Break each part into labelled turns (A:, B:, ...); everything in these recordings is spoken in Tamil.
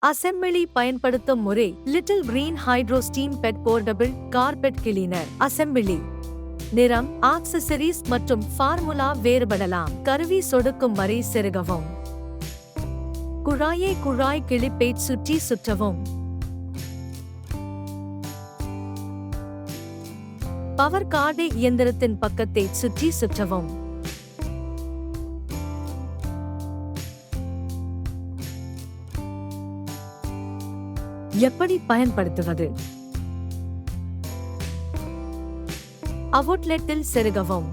A: அசெம்பிளி பயன்படுத்தும் முறை little green hydro steam pet portable carpet cleaner assembly. நிறம், ஆக்சசரிஸ் மற்றும் ஃபார்முலா வேறுபடலாம். கருவி சொடுக்கும் வரை செருகவும். குழாய் கிளிப்பை சுற்றி சுற்றவும். பவர் கார்டு இயந்திரத்தின் பக்கத்தை சுற்றி சுற்றவும். எப்படி பயன்படுத்துவது? அவுட்லெட்டில் செருகவும்.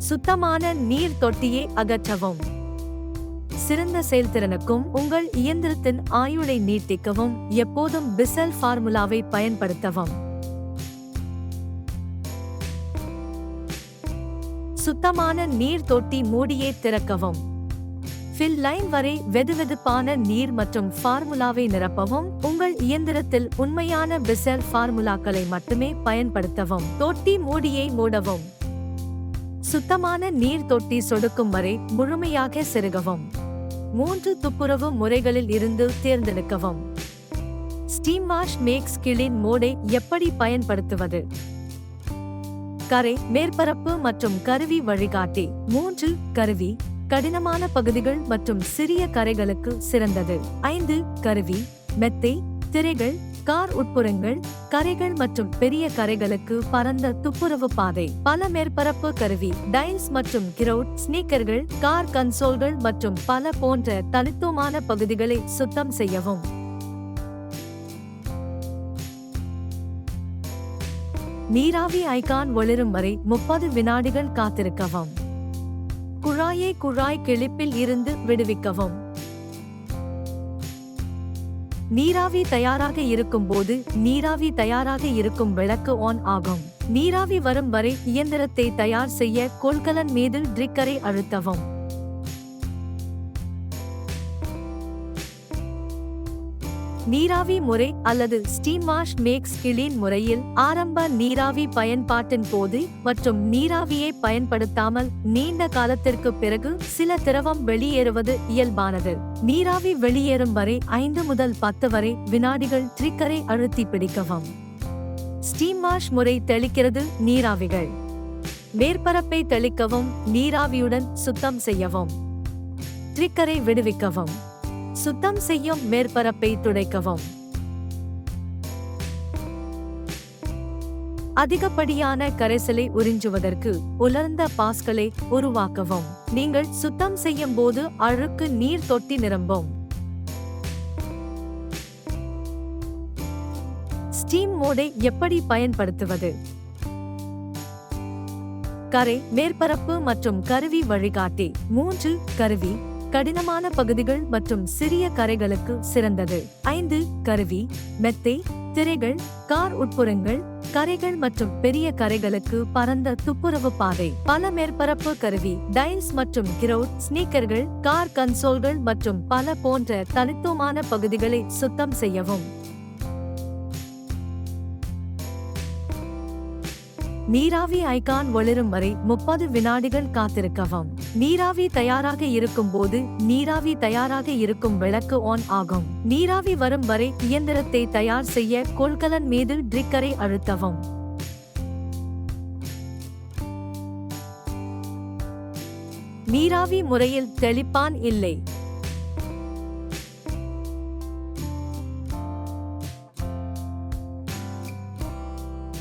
A: சுத்தமான நீர் தொட்டியை அகற்றவும். சிறந்த செயல்திறனுக்கும் உங்கள் இயந்திரத்தின் ஆயுளை நீட்டிக்கவும் எப்போதும் பிசெல் ஃபார்முலாவை பயன்படுத்தவும். சுத்தமான நீர் தொட்டி மூடியை திறக்கவும். ஃபில் லைன் வரை வெதுவெதுப்பான நீர் மற்றும் ஃபார்முலாவை நிரப்பவும். உங்கள் இயந்திரத்தில் உண்மையான பிசெல் ஃபார்முலாக்களை மட்டுமே பயன்படுத்தவும். தொட்டி மூடியை மூடவும். சுத்தமான நீர் தொட்டி சொடுக்கும் வரை முழுமையாக செருகவும். 3 துப்புரவு முறைகளில் இருந்து தேர்ந்தெடுக்கவும். ஸ்டீம் வாஷ் மேக்ஸ் கிளீன் மோடை எப்படி பயன்படுத்துவது? கரை, மேற்பரப்பு மற்றும் கருவி வழிகாட்டி. 3 கருவி, கடினமான பகுதிகள் மற்றும் சிறிய கரைகளுக்கு சிறந்தது. 5 கருவி, மெத்தை, திரைகள், கார் உட்புறங்கள், கரைகள் மற்றும் பெரிய கரைகளுக்கு பரந்த துப்புரவு பாதை. பல மேற்பரப்பு கருவி, டைல்ஸ் மற்றும் கிரவுட், ஸ்னீக்கர்கள், கார் கன்சோல்கள் மற்றும் பல போன்ற தனித்துவமான பகுதிகளை சுத்தம் செய்யவும். நீராவி ஐகான் ஒளிரும் வரை 30 வினாடிகள் காத்திருக்கவும். குழாய் கிளிப்பில் இருந்து விடுவிக்கவும். நீராவி தயாராக இருக்கும் போது நீராவி தயாராக இருக்கும் விளக்கு ஆன் ஆகும். நீராவி வரும் வரை இயந்திரத்தை தயார் செய்ய கொள்கலன் மீது ட்ரிக்கரை அழுத்தவும். நீராவி முறை அல்லது ஸ்டீம் வாஷ் மேக்ஸ் கிளீன் முறையில் ஆரம்ப நீராவி பயன்பாட்டின் போது மற்றும் நீராவியை பயன்படுத்தாமல் நீண்ட காலத்திற்கு பிறகு சில திரவம் வெளியேறுவது இயல்பானது. நீராவி வெளியேறும் வரை 5 முதல் 10 வரை வினாடிகள் ட்ரிக்கரை அழுத்தி பிடிக்கவும். ஸ்டீம் வாஷ் முறை தெளிக்கிறது. நீராவிகள் மேற்பரப்பை தெளிக்கவும். நீராவியுடன் சுத்தம் செய்யவும். ட்ரிக்கரை விடுவிக்கவும். சுத்தம் செய்யும் மேற்பரப்பை துடைக்கவும். அதிகப்படியான கரைசலை உறிஞ்சுவதற்கு உலர்ந்த பாஸ்களை உருவாக்கவும். நீங்கள் சுத்தம் செய்யும் போது அழுக்கு நீர் தொட்டி நிரம்பும். ஸ்டீம் மோடை எப்படி பயன்படுத்துவது? கரை, மேற்பரப்பு மற்றும் கருவி வழிகாட்டி. 3 கருவி, கடினமான பகுதிகள் மற்றும் சிறிய கரைகளுக்கு சிறந்தது. 5 கருவி, மெத்தை, திரைகள், கார் உட்புறங்கள், கரைகள் மற்றும் பெரிய கரைகளுக்கு பரந்த துப்புரவு பாதை. பல மேற்பரப்பு கருவி, டைல்ஸ் மற்றும் கிரவுட், ஸ்னீக்கர்கள், கார் கன்சோல்கள் மற்றும் பல போன்ற தனித்துவமான பகுதிகளை சுத்தம் செய்யவும். நீராவி ஐகான் ஒளிரும் வரை 30 வினாடிகள் காத்திருக்கவும். நீராவி தயாராக இருக்கும் போது நீராவி தயாராக இருக்கும் விளக்கு ஆன் ஆகும். நீராவி வரும் வரை இயந்திரத்தை தயார் செய்ய கொள்கலன் மீது ட்ரிக்கரை அழுத்தவும். நீராவி முறையில் தெளிப்பான் இல்லை.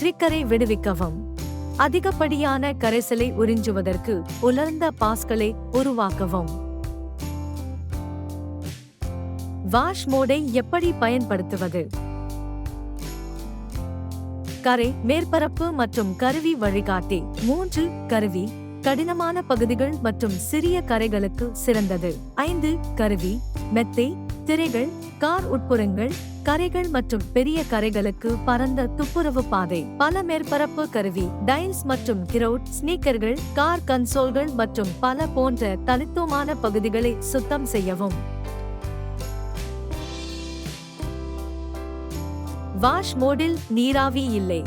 A: ட்ரிக்கரை விடுவிக்கவும். அதிகப்படியான கரைசலை உறிஞ்சுவதற்கு உலர்ந்த பாஸ்களை உருவாக்கவும். வாஷ் மோடை எப்படி பயன்படுத்துவது? கரை, மேற்பரப்பு மற்றும் கருவி வழிகாட்டி. 3 கருவி, கடினமான பகுதிகள் மற்றும் சிறிய கரைகளுக்கு சிறந்தது. 5 கருவி, மெத்தை, திரைகள், கார் உட்புறங்கள், கரைகள் மற்றும் பெரிய கரைகளுக்கு பரந்த துப்புரவு பாதை. பல மேற்பரப்பு கருவி, டைல்ஸ் மற்றும் கிரவுட், ஸ்னீக்கர்கள், கார் கன்சோல்கள் மற்றும் பல போன்ற தனித்துவமான பகுதிகளை சுத்தம் செய்யவும். வாஷ் மோடில் நீராவி இல்லை.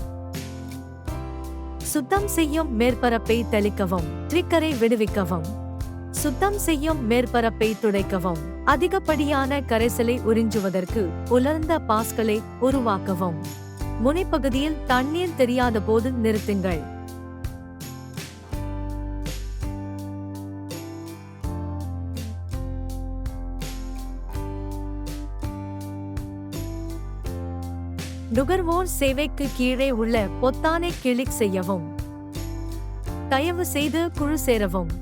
A: சுத்தம் செய்யும் மேற்பரப்பை தெளிக்கவும். ட்ரிக்கரை விடுவிக்கவும். சுத்தம் செய்யும் மேற்பரப்பை துடைக்கவும். அதிகப்படியான கரைசலை உறிஞ்சுவதற்கு உலர்ந்த பாஸ்களை உருவாக்கவும். முனைப்பகுதியில் தண்ணீர் தெரியாத போது நிறுத்துங்கள். நுகர்வோர் சேவைக்கு கீழே உள்ள பொத்தானை கிளிக் செய்யவும். தயவு செய்து குழு சேரவும்.